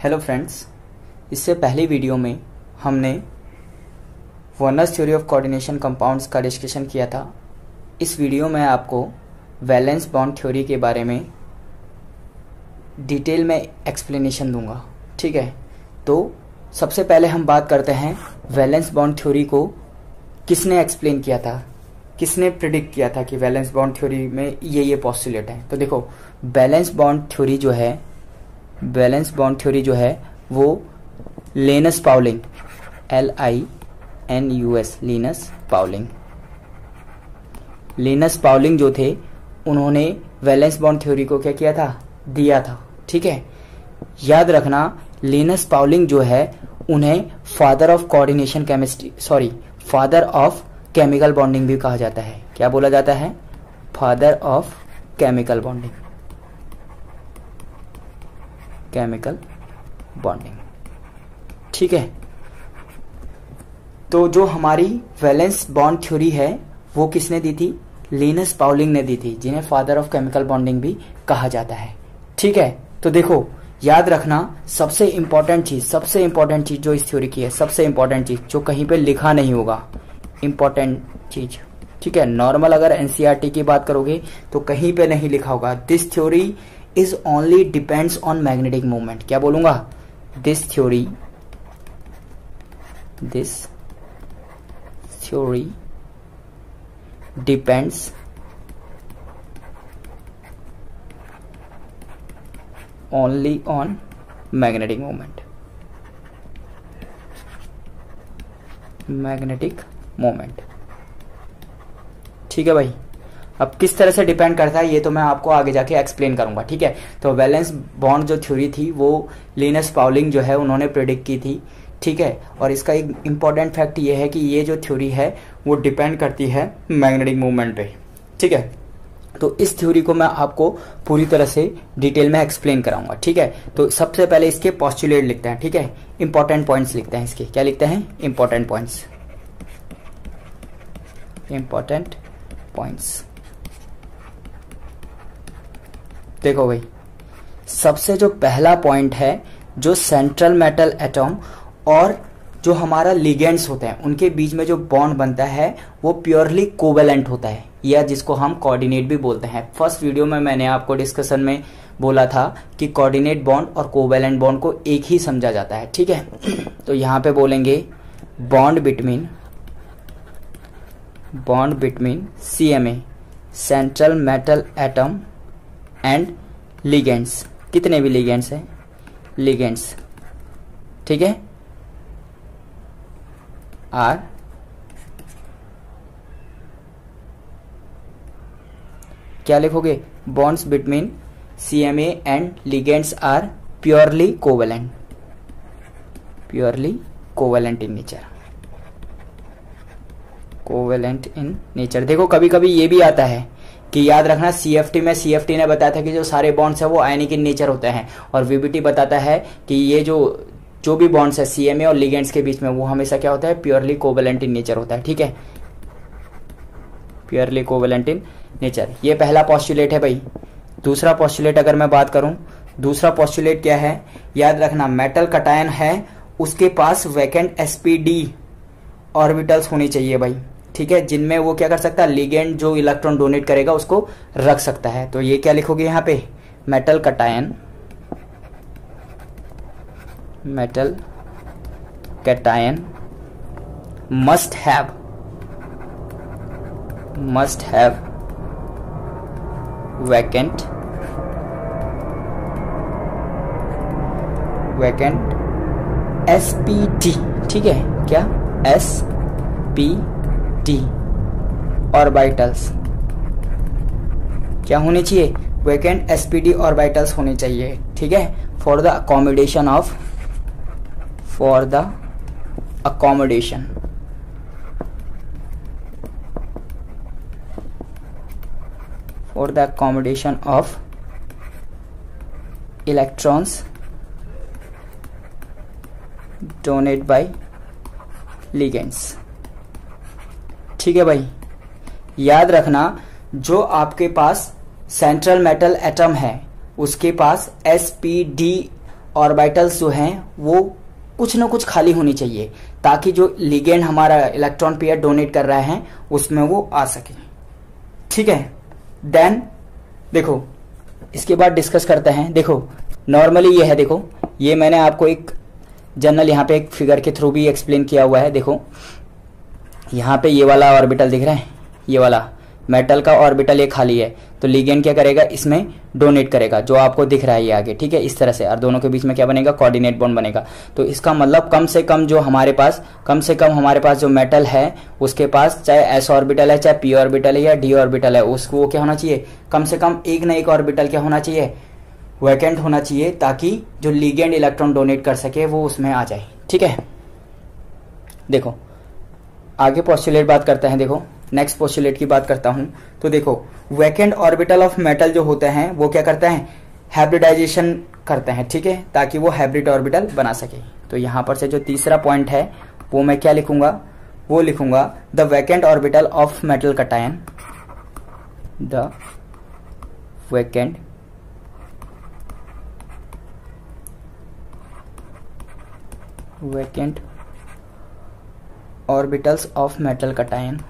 Hello friends, इससे पहली video में हमने Werner's theory of coordination compounds का डिस्कशन किया था। इस वीडियो में आपको वैलेंस बॉन्ड थ्योरी के बारे में डिटेल में एक्सप्लेनेशन दूंगा। ठीक है, तो सबसे पहले हम बात करते हैं वैलेंस बॉन्ड थ्योरी को किसने एक्सप्लेन किया था, किसने प्रिडिक्ट किया था कि वैलेंस बॉन्ड थ्योरी में ये पोस्टुलेट है। तो देखो, वैलेंस बॉन्ड थ्योरी जो है वो Linus Pauling, LINUS, Linus Pauling जो थे उन्होंने वैलेंस बॉन्ड थ्योरी को क्या किया था, दिया था। ठीक है, याद रखना लिनस पाउलिंग जो है उन्हें father of coordination chemistry, father of chemical bonding भी कहा जाता है। क्या बोला जाता है? फादर ऑफ केमिकल बॉन्डिंग, ठीक है। तो जो हमारी वैलेंस बॉन्ड थ्योरी है वो किसने दी थी? लिनस पाउलिंग ने दी थी, जिन्हें फादर ऑफ केमिकल बॉन्डिंग भी कहा जाता है। ठीक है, तो देखो याद रखना सबसे इंपॉर्टेंट चीज जो इस थ्योरी की है, सबसे इंपॉर्टेंट चीज जो कहीं पे लिखा नहीं होगा, इंपॉर्टेंट चीज। ठीक है, नॉर्मल अगर एनसीईआरटी की बात करोगे तो कहीं पे नहीं लिखा होगा this theory is only depends on magnetic movement. क्या बोलूंगा? This theory depends only on magnetic moment. ठीक है भाई, अब किस तरह से डिपेंड करता है ये तो मैं आपको आगे जाके एक्सप्लेन करूंगा। ठीक है, तो वैलेंस बॉन्ड जो थ्योरी थी वो लिनस पाउलिंग जो है उन्होंने प्रेडिक्ट की थी। ठीक है, और इसका एक इंपॉर्टेंट फैक्ट ये है कि ये जो थ्योरी है वो डिपेंड करती है मैग्नेटिक मूवमेंट पे। ठीक है, तो इस थ्योरी को मैं आपको पूरी तरह से डिटेल में एक्सप्लेन कराऊंगा। ठीक है, तो सबसे पहले इसके पोस्टुलेट लिखते हैं। ठीक है, इंपॉर्टेंट पॉइंट्स लिखते हैं इसके। क्या लिखते हैं? Important points. देखो भाई, सबसे जो पहला पॉइंट है, जो सेंट्रल मेटल एटम और जो हमारा लिगेंड्स होते हैं उनके बीच में जो बॉन्ड बनता है वो प्योरली कोवेलेंट होता है, या जिसको हम कोऑर्डिनेट भी बोलते हैं। फर्स्ट वीडियो में मैंने आपको डिस्कशन में बोला था कि कोऑर्डिनेट बॉन्ड और कोवेलेंट बॉन्ड को एक ही समझा जाता है। ठीक है, तो यहां पे बोलेंगे bond between CMA, central metal atom, and ligands. कितने भी लिगेंड्स हैं, लिगेंड्स। ठीक है, आर क्या लिखोगे? Bonds between CMA and ligands are purely covalent in nature. देखो कभी कभी ये भी आता है कि याद रखना CFT ने बताया था कि जो सारे बॉन्ड्स है वो आयनिक इन नेचर होते हैं, और VBT बताता है कि ये जो भी बॉन्ड्स है CMA और लिगेंड्स के बीच में वो हमेशा क्या होता है? प्योरली कोवेलेंट इन नेचर होता है। ठीक है, प्योरली कोवेलेंट इन नेचर, ये पहला पोस्टुलेट है भाई। दूसरा पोस्टुलेट अगर मैं बात करूं, दूसरा पोस्टुलेट क्या है? याद रखना मेटल कटायन है, उसके पास वैकेंट sp_d ऑर्बिटल्स होनी चाहिए भाई। ठीक है, जिनमें वो क्या कर सकता है? लिगेंड जो इलेक्ट्रॉन डोनेट करेगा उसको रख सकता है। तो ये क्या लिखोगे यहाँ पे? Metal cation must have vacant sp_d। ठीक है, क्या? sp_d ऑर्बिटल्स क्या होने चाहिए? वैकेंट sp_d ऑर्बिटल्स होने चाहिए। ठीक है, for the accommodation of electrons donated by ligands। ठीक है भाई, याद रखना जो आपके पास सेंट्रल मेटल एटम है उसके पास sp_d ऑर्बिटल्स जो हैं वो कुछ ना कुछ खाली होनी चाहिए, ताकि जो लिगेंड हमारा इलेक्ट्रॉन पेयर डोनेट कर रहा है उसमें वो आ सके। ठीक है, देन देखो इसके बाद डिस्कस करते हैं। देखो नॉर्मली ये है, देखो ये मैंने आपको एक जनरल यहाँ पे एक फिगर के थ्रू भी एक्सप्लेन किया हुआ है। देखो यहाँ पे ये वाला ऑर्बिटल दिख रहा है, ये वाला मेटल का ऑर्बिटल ये खाली है, तो लिगेंड क्या करेगा, इसमें डोनेट करेगा, जो आपको दिख रहा है ये आगे। ठीक है, इस तरह से, और दोनों के बीच में क्या बनेगा, कोऑर्डिनेट बॉन्ड बनेगा। तो इसका मतलब कम से कम हमारे पास जो मेटल है उसके पास चाहे एस ऑर्बिटल है, चाहे पी ऑर्बिटल है या डी ऑर्बिटल है, उसको वो क्या होना चाहिए, कम से कम एक ना एक ऑर्बिटल क्या होना चाहिए, वैकेंट होना चाहिए, ताकि जो लिगेंड इलेक्ट्रॉन डोनेट कर सके वो उसमें आ जाए। ठीक है, देखो आगे पोस्टुलेट बात करते हैं। देखो नेक्स्ट पोस्टुलेट की बात करता हूं, तो देखो वैकेंट ऑर्बिटल ऑफ मेटल जो होते हैं वो क्या करते हैं, हाइब्रिडाइजेशन करते हैं। ठीक है, ताकि वो हाइब्रिड ऑर्बिटल बना सके। तो यहां पर से जो तीसरा पॉइंट है वो मैं क्या लिखूंगा, वो लिखूंगा the vacant orbital of metal cation, the vacant orbitals of metal cation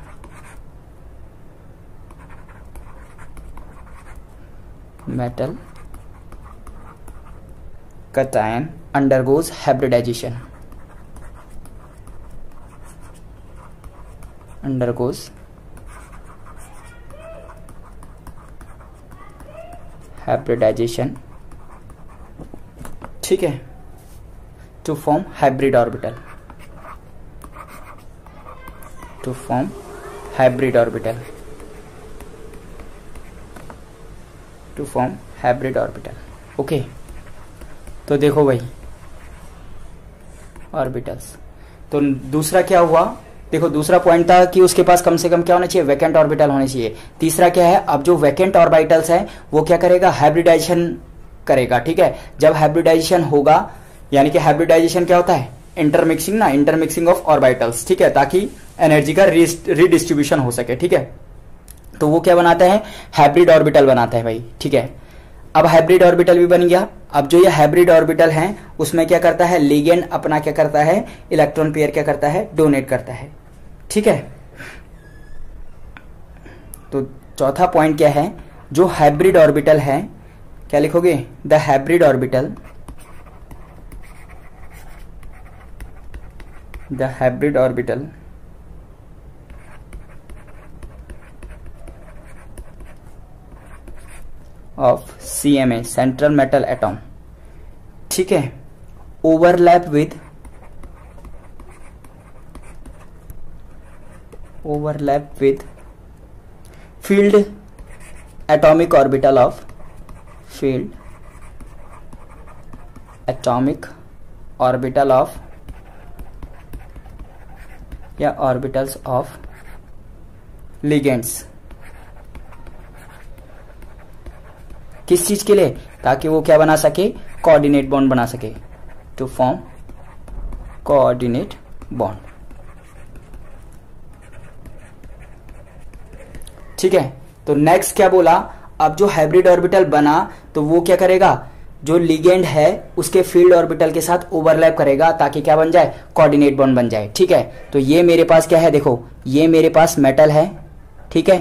undergoes hybridization, ठीक है, to form hybrid orbital, okay. तो देखो भाई ऑर्बिटल्स, तो दूसरा क्या हुआ, देखो दूसरा पॉइंट था कि उसके पास कम से कम क्या होना चाहिए, वैकेंट ऑर्बिटल होने चाहिए। तीसरा क्या है, अब जो वैकेंट ऑर्बिटल्स है वो क्या करेगा, हाइब्रिडाइजेशन करेगा। ठीक है, जब हाइब्रिडाइजेशन होगा, यानी कि हाइब्रिडाइजेशन क्या होता है, इंटरमिक्सिंग ऑफ ऑर्बिटल्स। ठीक है, ताकि एनर्जी का रीडिस्ट्रीब्यूशन हो सके। ठीक है, तो वो क्या बनाता है, हाइब्रिड ऑर्बिटल बनाता है भाई। ठीक है, अब हाइब्रिड ऑर्बिटल भी बन गया। अब जो ये हाइब्रिड ऑर्बिटल है उसमें क्या करता है, लिगेंड अपना क्या करता है, इलेक्ट्रॉन पेयर क्या करता है, डोनेट करता है। ठीक है, तो चौथा पॉइंट क्या है, जो हाइब्रिड ऑर्बिटल है, क्या लिखोगे, the hybrid orbital of CMA central metal atom, ठीक है, overlap with field atomic orbital of या ऑर्बिटल्स ऑफ लिगेंड्स। किस चीज के लिए, ताकि वो क्या बना सके, कोऑर्डिनेट बॉन्ड बना सके, टू फॉर्म कोऑर्डिनेट बॉन्ड। ठीक है, तो नेक्स्ट क्या बोला, अब जो हाइब्रिड ऑर्बिटल बना तो वो क्या करेगा, जो लिगेंड है उसके फील्ड ऑर्बिटल के साथ ओवरलैप करेगा, ताकि क्या बन जाए, कोऑर्डिनेट बॉन्ड बन जाए। ठीक है, तो ये मेरे पास क्या है, देखो ये मेरे पास मेटल है। ठीक है,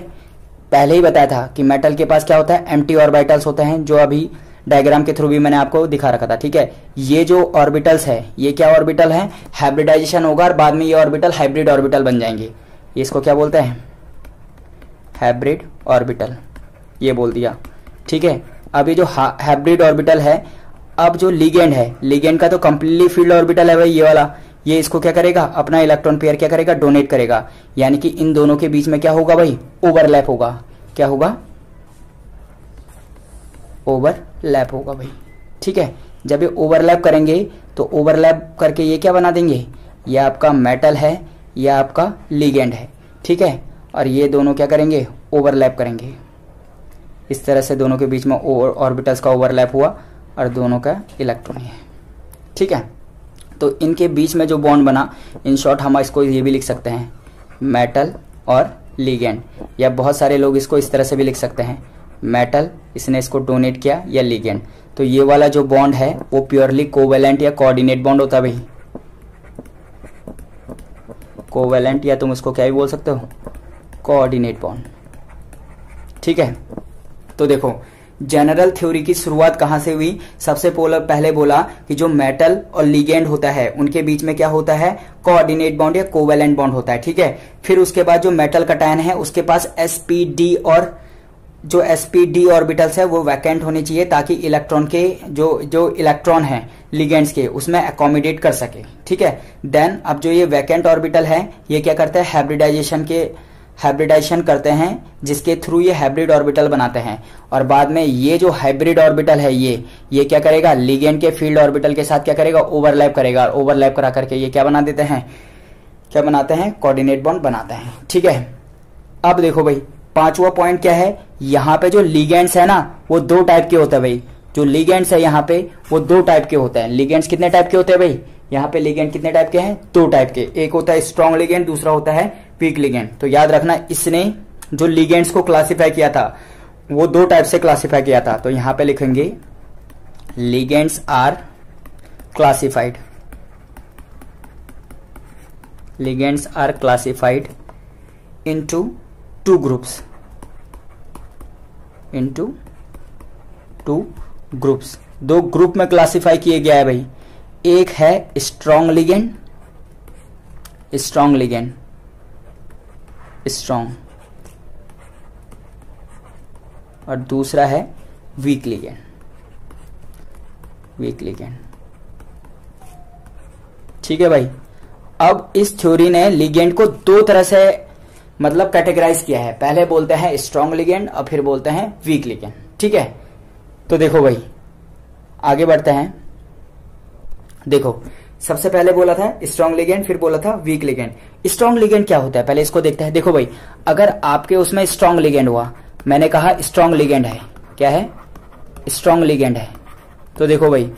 पहले ही बताया था कि मेटल के पास क्या होता है, एम्प्टी ऑर्बिटल्स होते हैं, जो अभी डायग्राम के थ्रू भी मैंने आपको दिखा रखा था। ठीक है, ये जो ऑर्बिटल्स है ये क्या ऑर्बिटल है, हाइब्रिडाइजेशन होगा और बाद में ये ऑर्बिटल हाइब्रिड ऑर्बिटल बन जाएंगे। ये इसको क्या बोलते हैं, हाइब्रिड ऑर्बिटल, ये बोल दिया। ठीक है, अब ये जो हाइब्रिड ऑर्बिटल है, अब जो लिगेंड है, लिगेंड का तो कंप्लीटली फील्ड ऑर्बिटल है भाई ये वाला, ये इसको क्या करेगा, अपना इलेक्ट्रॉन पेयर क्या करेगा, डोनेट करेगा। यानी कि इन दोनों के बीच में क्या होगा भाई, ओवरलैप होगा। क्या होगा, ओवरलैप होगा भाई। ठीक है, जब ये ओवरलैप करेंगे तो ओवरलैप करके ये क्या बना देंगे, ये आपका मेटल है, ये आपका लिगेंड है। ठीक है, और ये दोनों क्या करेंगे, ओवरलैप करेंगे। इस तरह से दोनों के बीच में ऑर्बिटल्स का ओवरलैप हुआ और दोनों का इलेक्ट्रॉन है। ठीक है, तो इनके बीच में जो बॉन्ड बना, इन शॉर्ट हम इसको ये भी लिख सकते हैं, मेटल और लिगेंड, या बहुत सारे लोग इसको इस तरह से भी लिख सकते हैं, मेटल इसने इसको डोनेट किया या लिगेंड। तो ये वाला जो बॉन्ड है वो प्योरली कोवेलेंट या कोऑर्डिनेट बॉन्ड होता है भाई, कोवेलेंट या तुम उसको क्या भी बोल सकते हो, कोऑर्डिनेट बॉन्ड। ठीक है, तो देखो जनरल थ्योरी की शुरुआत कहां से हुई? सबसे पहले बोला कि जो मेटल और लिगेंड होता है उनके बीच में क्या होता है, कोऑर्डिनेट बॉन्ड या कोवेलेंट बॉन्ड होता है। ठीक है, फिर उसके बाद जो मेटल कटायन है उसके पास sp_d और जो sp_d ऑर्बिटल्स है वो वैकेंट होने चाहिए ताकि इलेक्ट्रॉन के जो इलेक्ट्रॉन है लिगेंड्स के उसमें अकोमोडेट कर सके। ठीक है, देन अब जो ये वैकेंट ऑर्बिटल है ये क्या करते हैं, हाइब्रिडाइजेशन करते हैं जिसके थ्रू ये हाइब्रिड ऑर्बिटल बनाते हैं, और बाद में ये जो हाइब्रिड ऑर्बिटल है ये क्या करेगा, लिगेंड के फील्ड ऑर्बिटल के साथ क्या करेगा, ओवरलैप करेगा, और ओवरलैप करा करके ये क्या बना देते हैं, क्या बनाते हैं, कोऑर्डिनेट बॉन्ड बनाते हैं। ठीक है, अब देखो भाई पांचवा पॉइंट क्या है, यहाँ पे जो लिगेंड्स है ना वो दो टाइप के होते हैं भाई, जो लिगेंड्स है यहाँ पे वो दो टाइप के होते हैं। लिगेंड्स कितने टाइप के होते हैं भाई, यहाँ पे लिगेंड कितने टाइप के हैं, दो टाइप के, एक होता है स्ट्रॉन्ग लिगेंड, दूसरा होता है वीक लिगेंड। तो याद रखना इसने जो लिगेंड्स को क्लासिफाई किया था वो दो टाइप से क्लासिफाई किया था। तो यहां पे लिखेंगे ligands are classified, ligands are classified into two groups, into two groups, दो ग्रुप में क्लासिफाई किए गया है भाई। एक है strong ligand, strong ligand, strong, और दूसरा है वीक लिगेंड, वीक लिगेंड। ठीक है भाई, अब इस थ्योरी ने लिगेंड को दो तरह से मतलब कैटेगराइज किया है, पहले बोलते हैं स्ट्रॉन्ग लिगेंड और फिर बोलते हैं वीक लिगेंड। ठीक है, तो देखो भाई आगे बढ़ते हैं। देखो सबसे पहले बोला था स्ट्रॉन्ग लिगेंड, फिर बोला था वीक लिगेंड। स्ट्रॉन्ग लिगेंड क्या होता है पहले इसको देखते हैं। देखो भाई अगर आपके उसमें स्ट्रॉन्ग लिगेंड हुआ, मैंने कहा स्ट्रॉन्ग लिगेंड है, क्या है, स्ट्रॉन्ग लिगेंड है, तो देखो भाई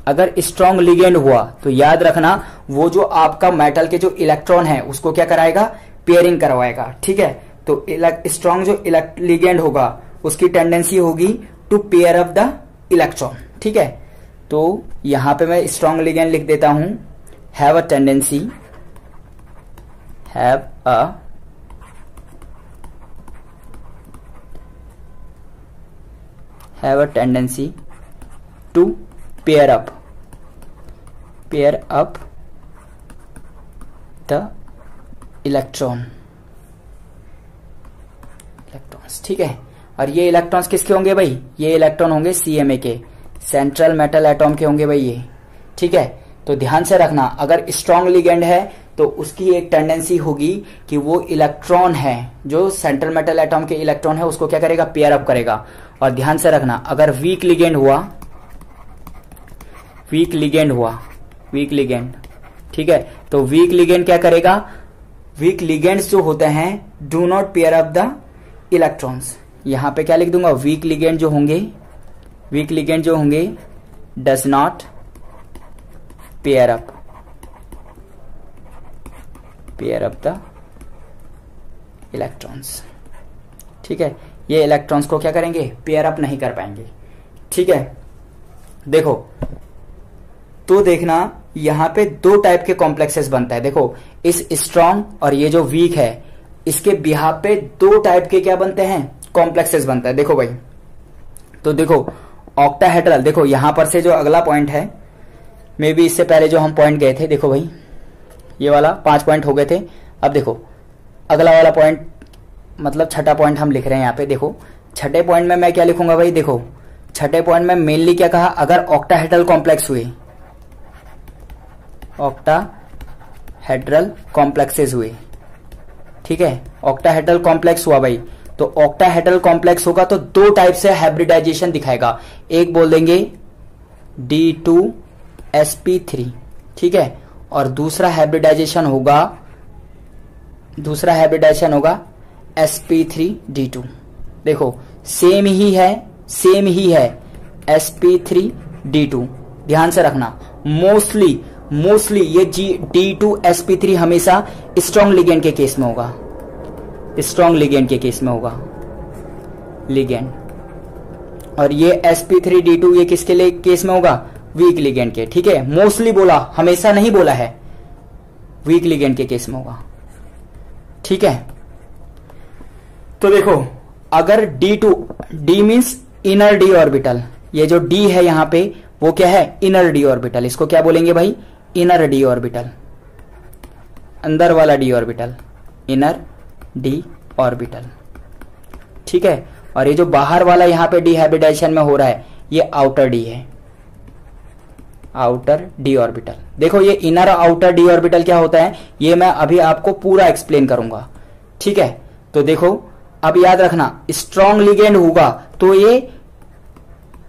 अगर स्ट्रॉन्ग लिगेंड हुआ तो याद रखना वो जो आपका मेटल के जो इलेक्ट्रॉन है उसको क्या कराएगा, पेयरिंग करवाएगा। ठीक है, तो स्ट्रॉन्ग जो लिगेंड होगा उसकी टेंडेंसी होगी to pair up the electron. ठीक है, तो यहां पे मैं स्ट्रॉन्ग लिगेंड लिख देता हूं, have a tendency, have a tendency to pair up the electrons. ठीक है, और ये इलेक्ट्रॉन्स किसके होंगे भाई, ये इलेक्ट्रॉन होंगे CMA के, सेंट्रल मेटल एटॉम के होंगे भाई ये। ठीक है, तो ध्यान से रखना अगर स्ट्रॉन्ग लिगेंड है तो उसकी एक टेंडेंसी होगी कि वो इलेक्ट्रॉन है जो सेंट्रल मेटल एटॉम के इलेक्ट्रॉन है उसको क्या करेगा, पेयर अप करेगा। और ध्यान से रखना अगर वीक लिगेंड हुआ, वीक लिगेंड हुआ, वीक लिगेंड, ठीक है, तो वीक लिगेंड क्या करेगा, वीक लिगेंड्स जो होते हैं do not pair up the electrons. यहां पे क्या लिख दूंगा, वीक लिगेंड जो होंगे, वीक लिगेंड जो होंगे does not pair up the electrons. ठीक है, ये इलेक्ट्रॉन्स को क्या करेंगे, पेयर अप नहीं कर पाएंगे। ठीक है, देखो तो देखना यहां पे दो टाइप के कॉम्प्लेक्सेस बनता है। देखो इस स्ट्रॉन्ग और ये जो वीक है इसके बिहाफ पे दो टाइप के क्या बनते हैं, कॉम्प्लेक्सेस बनता है। देखो भाई, तो देखो ऑक्टाहेड्रल, देखो यहां पर से जो अगला पॉइंट है, मे बी इससे पहले जो हम पॉइंट गए थे, देखो भाई ये वाला 5 पॉइंट हो गए थे। अब देखो अगला वाला पॉइंट मतलब छठा पॉइंट हम लिख रहे हैं यहाँ पे। देखो छठे पॉइंट में मैं क्या लिखूंगा भाई, देखो छठे पॉइंट में मेनली क्या कहा, अगर ऑक्टाहेड्रल कॉम्प्लेक्स हुए, ऑक्टाहेड्रल कॉम्प्लेक्सेस हुए, ठीक है, ऑक्टाहेड्रल कॉम्प्लेक्स हुआ भाई, तो ऑक्टाहेड्रल कॉम्प्लेक्स होगा तो दो टाइप से हाइब्रिडाइजेशन दिखाएगा। एक बोल देंगे D2sp3, ठीक है, और दूसरा हाइब्रिडाइजेशन होगा sp3d2। देखो सेम ही है sp3d2। ध्यान से रखना मोस्टली ये D2sp3 हमेशा स्ट्रॉन्ग लिगेंड के केस में होगा, स्ट्रॉन्ग लिगेंड के केस में होगा, लिगेंड और ये sp3d2 ये किसके लिए केस में होगा, वीक लिगेंड के, ठीक है, मोस्टली बोला, हमेशा नहीं बोला है, वीक लिगेंड के केस में होगा, ठीक है। तो देखो अगर D2, D means inner D orbital, ये जो D है यहां पे वो क्या है, इनर डी ऑर्बिटल, इसको क्या बोलेंगे भाई, इनर डी ऑर्बिटल, अंदर वाला D orbital, inner D orbital, ठीक है। और ये जो बाहर वाला यहां पे डिहाइब्रिडाइजेशन में हो रहा है ये आउटर डी है, आउटर डी ऑर्बिटल। देखो ये इनर आउटर डी ऑर्बिटल क्या होता है ये मैं अभी आपको पूरा एक्सप्लेन करूंगा, ठीक है। तो देखो अब याद रखना, स्ट्रॉन्ग लिगेंड होगा तो ये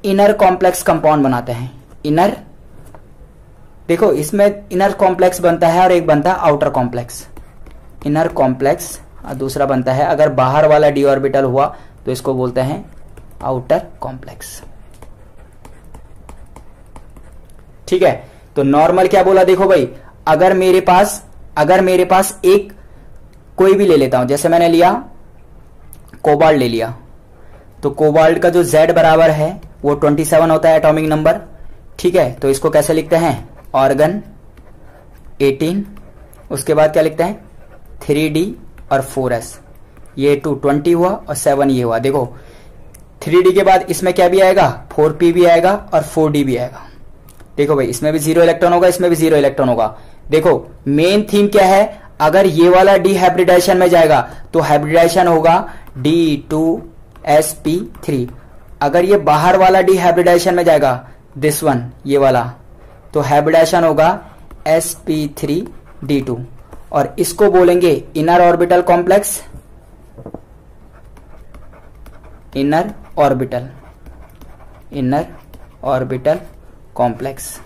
इनर कॉम्प्लेक्स कंपाउंड बनाते हैं, इनर, देखो इसमें इनर कॉम्प्लेक्स बनता है और एक बनता है आउटर कॉम्प्लेक्स, इनर कॉम्प्लेक्स और दूसरा बनता है, अगर बाहर वाला डी ऑर्बिटल हुआ तो इसको बोलते हैं आउटर कॉम्प्लेक्स, ठीक है। तो नॉर्मल क्या बोला, देखो भाई अगर मेरे पास एक कोई भी ले लेता हूं, जैसे मैंने लिया कोबाल्ट ले लिया, तो कोबाल्ट का जो Z बराबर है वो 27 होता है एटॉमिक नंबर, ठीक है। तो इसको कैसे लिखते हैं, ऑर्गन 18, उसके बाद क्या लिखते हैं 3D और 4S, ये 20 हुआ और 7 ये हुआ। देखो 3D के बाद इसमें क्या भी आएगा, 4P भी आएगा और 4D भी आएगा। देखो भाई इसमें भी 0 इलेक्ट्रॉन होगा, इसमें भी 0 इलेक्ट्रॉन होगा। देखो मेन थीम क्या है, अगर ये वाला डिहाइब्रिडाइजेशन में जाएगा तो हाइब्रिडाइजेशन होगा D2sp3, अगर ये बाहर वाला डिहाइब्रिडाइजेशन में जाएगा दिस वन ये वाला, तो हाइब्रिडाइजेशन होगा sp3d2 और इसको बोलेंगे inner orbital complex, inner orbital complex.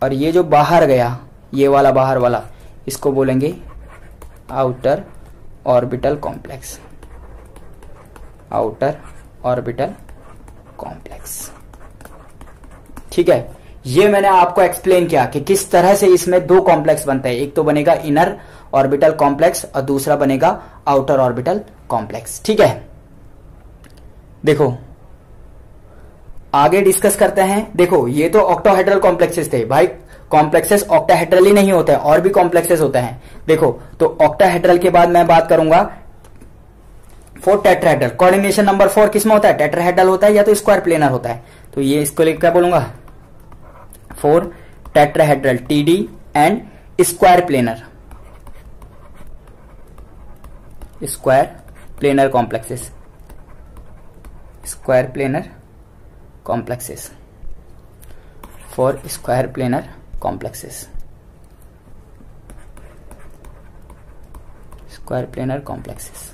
और ये जो बाहर गया ये वाला बाहर वाला, इसको बोलेंगे outer orbital complex, outer orbital complex, ठीक है। ये मैंने आपको एक्सप्लेन किया कि किस तरह से इसमें दो कॉम्प्लेक्स बनते हैं, एक तो बनेगा इनर ऑर्बिटल कॉम्प्लेक्स और दूसरा बनेगा आउटर ऑर्बिटल कॉम्प्लेक्स, ठीक है। देखो आगे डिस्कस करते हैं। देखो ये तो ऑक्टाहेड्रल कॉम्प्लेक्सेस थे भाई, कॉम्प्लेक्सेस ऑक्टाहेड्रल ही नहीं होते हैं, और भी कॉम्प्लेक्सेस होते हैं। देखो तो ऑक्टाहेड्रल के बाद मैं बात करूंगा फॉर टेट्राहेड्रल। कोऑर्डिनेशन नंबर 4 किसमें होता है, टेट्राहेड्रल होता है या तो स्क्वायर प्लेनर होता है। तो ये इसको लेकर क्या बोलूंगा, for tetrahedral TD and square planar complexes, square planar complexes, for square planar complexes, square planar complexes.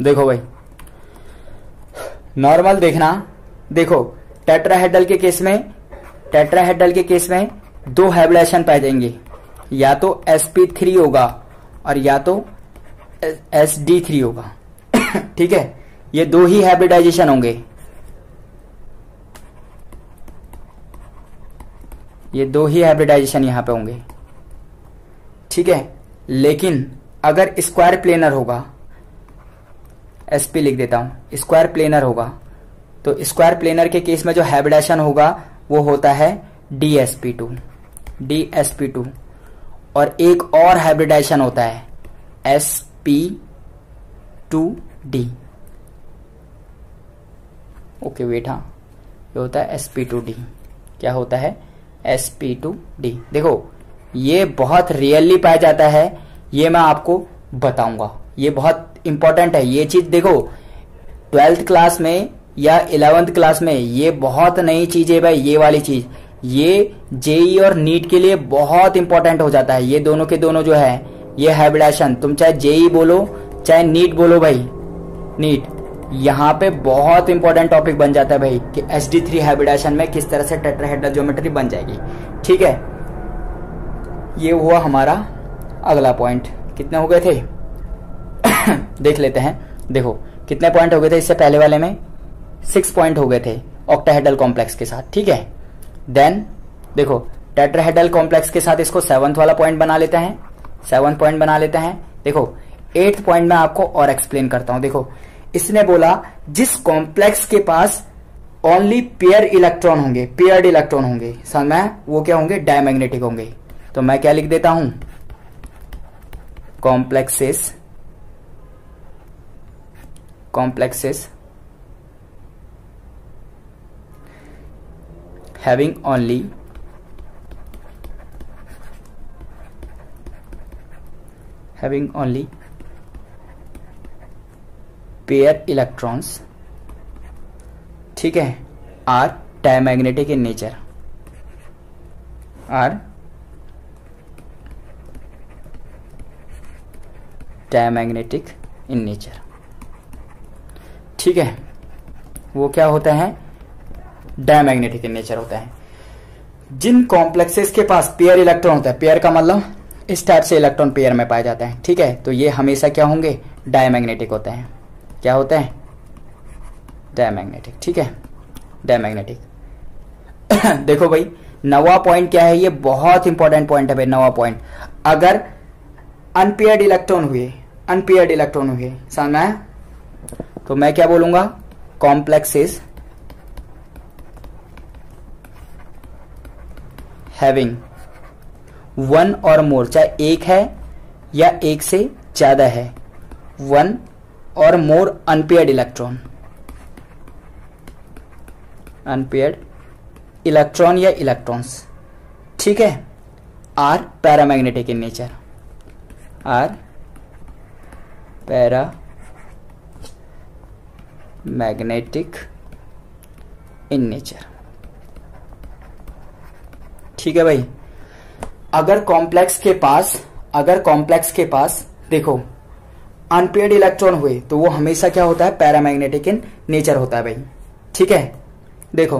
देखो भाई नॉर्मल देखना, देखो टेट्राहेड्रल के केस में दो हाइब्रिडाइजेशन पाए जाएंगे, या तो sp3 होगा और या तो sd3 होगा ठीक है, ये दो ही हाइब्रिडाइजेशन होंगे, ये दो ही हाइब्रिडाइजेशन यहां पे होंगे, ठीक है। लेकिन अगर स्क्वायर प्लेनर होगा, sp लिख देता हूं, स्क्वायर प्लेनर होगा, तो स्क्वायर प्लेनर के केस में जो हाइब्रिडाइजेशन होगा वो होता है dsp2 और एक और हाइब्रिडाइजेशन होता है sp2d। ओके वेट, हाँ ये होता है sp2d। क्या होता है, sp2d। देखो ये बहुत रियरली पाया जाता है, ये मैं आपको बताऊंगा, ये बहुत इंपॉर्टेंट है ये चीज। देखो 12th क्लास में या 11th क्लास में ये बहुत नई चीज है भाई, ये वाली चीज ये जेई और नीट के लिए बहुत इंपॉर्टेंट हो जाता है। ये दोनों के दोनों जो है ये हाइब्रिडाइजेशन, तुम चाहे जेई बोलो चाहे नीट बोलो भाई, नीट यहाँ पे बहुत इंपॉर्टेंट टॉपिक बन जाता है भाई कि sd3 हाइब्रिडाइजेशन में किस तरह से टेट्राहेड्रल ज्योमेट्री बन जाएगी, ठीक है। ये हुआ हमारा अगला पॉइंट। कितने हो गए थे देख लेते हैं। देखो कितने पॉइंट हो गए थे इससे पहले वाले में, 6 पॉइंट हो गए थे ऑक्टाहेड्रल कॉम्प्लेक्स के साथ, ठीक है। देन देखो टेट्राहेड्रल कॉम्प्लेक्स के साथ इसको 7th वाला पॉइंट बना लेते हैं, 7th पॉइंट बना लेते हैं। देखो 8th पॉइंट में आपको और एक्सप्लेन करता हूं। देखो इसने बोला जिस कॉम्प्लेक्स के पास ओनली पेयर इलेक्ट्रॉन होंगे, पेयर्ड इलेक्ट्रॉन होंगे, समझ में, वो क्या होंगे, डायमैग्नेटिक होंगे। तो मैं क्या लिख देता हूं, complexes having only pair electrons, ठीक है, are diamagnetic in nature, ठीक है, वो क्या होता है, डायमैग्नेटिक इन नेचर होता है। जिन कॉम्प्लेक्सेस के पास पेयर इलेक्ट्रॉन होता है, पेयर का मतलब इस टाइप से इलेक्ट्रॉन पेयर में पाए जाते हैं, ठीक है, तो ये हमेशा क्या होंगे, डायमैग्नेटिक होते हैं। क्या होते हैं, डायमैग्नेटिक, ठीक है, डायमैग्नेटिक। देखो भाई 9वां पॉइंट क्या है, ये बहुत इंपॉर्टेंट पॉइंट है भाई। 9वां पॉइंट, अगर अनपेयर्ड इलेक्ट्रॉन हुए, समझ में आया, तो मैं क्या बोलूंगा, कॉम्प्लेक्सेस हैविंग वन और मोर, चाहे एक है या एक से ज्यादा है, वन और मोर अनपेयर्ड इलेक्ट्रॉन या इलेक्ट्रॉन्स, ठीक है, are paramagnetic in nature, paramagnetic in nature, ठीक है भाई। अगर कॉम्प्लेक्स के पास देखो अनपेयर्ड इलेक्ट्रॉन हुए तो वो हमेशा क्या होता है, पैरामैग्नेटिक इन नेचर होता है भाई, ठीक है। देखो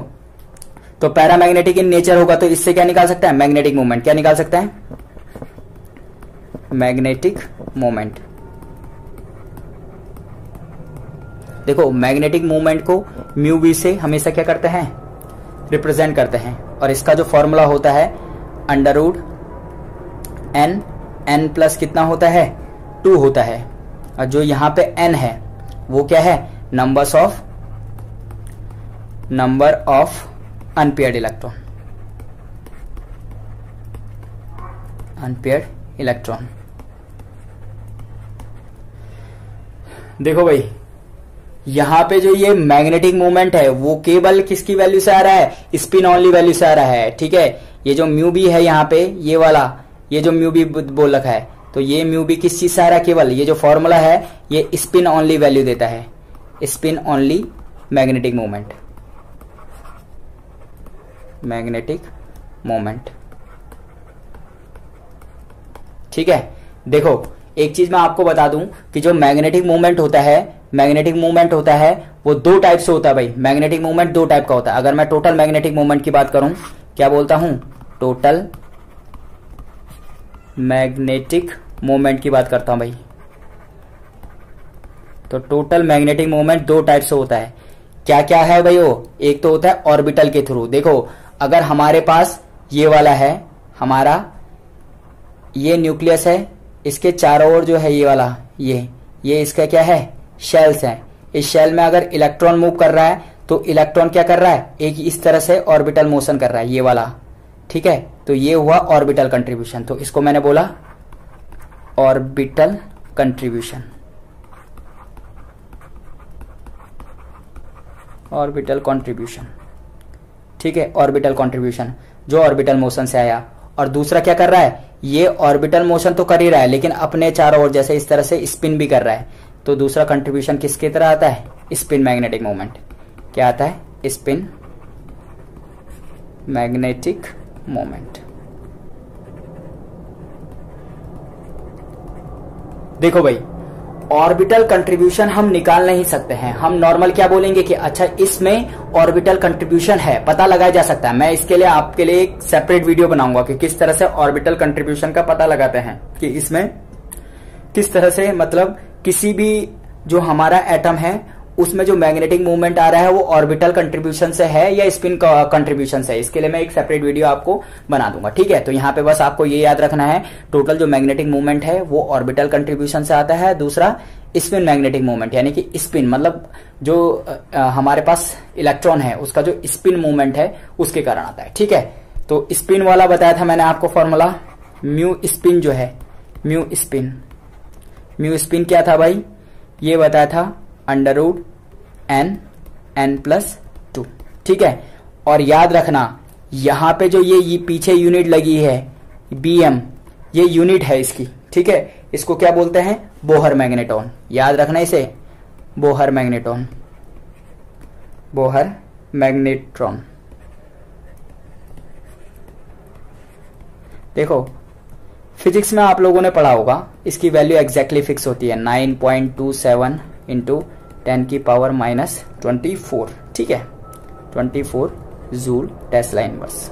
तो पैरामैग्नेटिक इन नेचर होगा तो इससे क्या निकाल सकता है, मैग्नेटिक मोमेंट। क्या निकाल सकता है, मैग्नेटिक मोमेंट। देखो मैग्नेटिक मोमेंट को म्यू वी से हमेशा क्या करते हैं, रिप्रेजेंट करते हैं, और इसका जो फॉर्मूला होता है अंडररूट n प्लस कितना होता है, 2 होता है, और जो यहां पे n है वो क्या है, नंबर ऑफ अनपेयर्ड इलेक्ट्रॉन। देखो भाई यहां पे जो ये मैग्नेटिक मोमेंट है वो केवल किसकी वैल्यू से आ रहा है, स्पिन ऑनली वैल्यू से आ रहा है, ठीक है। ये जो म्यू बी है यहाँ पे, ये वाला, ये जो म्यू बी बोल रखा है, तो ये म्यू बी किस चीज से आ रहा है, केवल ये जो फॉर्मूला है ये स्पिन ऑनली वैल्यू देता है, स्पिन ऑनली मैग्नेटिक मोमेंट, ठीक है। देखो एक चीज मैं आपको बता दूं कि जो मैग्नेटिक मूवमेंट होता है वो 2 टाइप से होता है भाई। मैग्नेटिक मूवमेंट 2 टाइप का होता है। अगर मैं टोटल मैग्नेटिक मूवमेंट की बात करूं, क्या बोलता हूं, टोटल मैग्नेटिक मूवमेंट की बात करता हूं भाई, तो टोटल मैग्नेटिक मूवमेंट 2 टाइप से होता है। क्या क्या है भाई वो, एक तो होता है ऑर्बिटल के थ्रू। देखो अगर हमारे पास ये वाला है, हमारा ये न्यूक्लियस है, इसके चारों ओर जो है ये वाला, ये इसका क्या है, शेल्स है। इस शेल में अगर इलेक्ट्रॉन मूव कर रहा है तो इलेक्ट्रॉन क्या कर रहा है, एक इस तरह से ऑर्बिटल मोशन कर रहा है, ये वाला, ठीक है। तो ये हुआ ऑर्बिटल कंट्रीब्यूशन, तो इसको मैंने बोला ऑर्बिटल कंट्रीब्यूशन, ठीक है, ऑर्बिटल कंट्रीब्यूशन जो ऑर्बिटल मोशन से आया। और दूसरा क्या कर रहा है, ये ऑर्बिटल मोशन तो कर ही रहा है लेकिन अपने चारों ओर जैसे इस तरह से स्पिन भी कर रहा है, तो दूसरा कंट्रीब्यूशन किसकी तरह आता है, स्पिन मैग्नेटिक मोमेंट। क्या आता है, स्पिन मैग्नेटिक मोमेंट। देखो भाई ऑर्बिटल कंट्रीब्यूशन हम निकाल नहीं सकते हैं, हम नॉर्मल क्या बोलेंगे कि अच्छा इसमें ऑर्बिटल कंट्रीब्यूशन है, पता लगाया जा सकता है। मैं इसके लिए आपके लिए एक सेपरेट वीडियो बनाऊंगा कि किस तरह से ऑर्बिटल कंट्रीब्यूशन का पता लगाते हैं, कि इसमें किस तरह से मतलब किसी भी जो हमारा एटम है उसमें जो मैग्नेटिक मूवमेंट आ रहा है वो ऑर्बिटल कंट्रीब्यूशन से है या स्पिन कंट्रीब्यूशन से है, इसके लिए मैं एक सेपरेट वीडियो आपको बना दूंगा। ठीक है, तो यहाँ पे बस आपको ये याद रखना है, टोटल जो मैग्नेटिक मूवमेंट है वो ऑर्बिटल कंट्रीब्यूशन से आता है, दूसरा स्पिन मैग्नेटिक मूवमेंट यानी कि स्पिन मतलब जो हमारे पास इलेक्ट्रॉन है उसका जो स्पिन मूवमेंट है उसके कारण आता है। ठीक है, तो स्पिन वाला बताया था मैंने आपको फॉर्मूला, म्यू स्पिन जो है, म्यू स्पिन क्या था भाई, ये बताया था अंडर रूट n प्लस 2। ठीक है, और याद रखना यहां पे जो ये पीछे यूनिट लगी है bm, ये यूनिट है इसकी। ठीक है, इसको क्या बोलते हैं, बोहर मैग्नेटॉन, याद रखना इसे, बोहर मैग्नेटॉन, बोहर मैग्नेट्रॉन। देखो फिजिक्स में आप लोगों ने पढ़ा होगा, इसकी वैल्यू एग्जैक्टली फिक्स होती है 9.27 इंटू 10 की पावर माइनस 24। ठीक है, 24 जूल टेस्ला इनवर्स।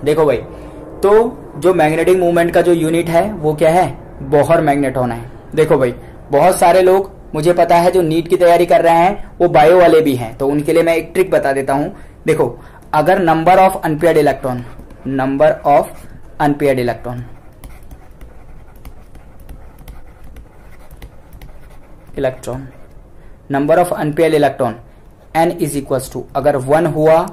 देखो भाई, तो जो मैग्नेटिक मूवमेंट का जो यूनिट है वो क्या है, बोहर मैग्नेटॉन है। देखो भाई, बहुत सारे लोग मुझे पता है जो नीट की तैयारी कर रहे हैं वो बायो वाले भी हैं, तो उनके लिए मैं एक ट्रिक बता देता हूं। देखो, अगर number of unpaired electron, number of unpaired electron number of unpaired electron n is equals to, अगर 1 हुआ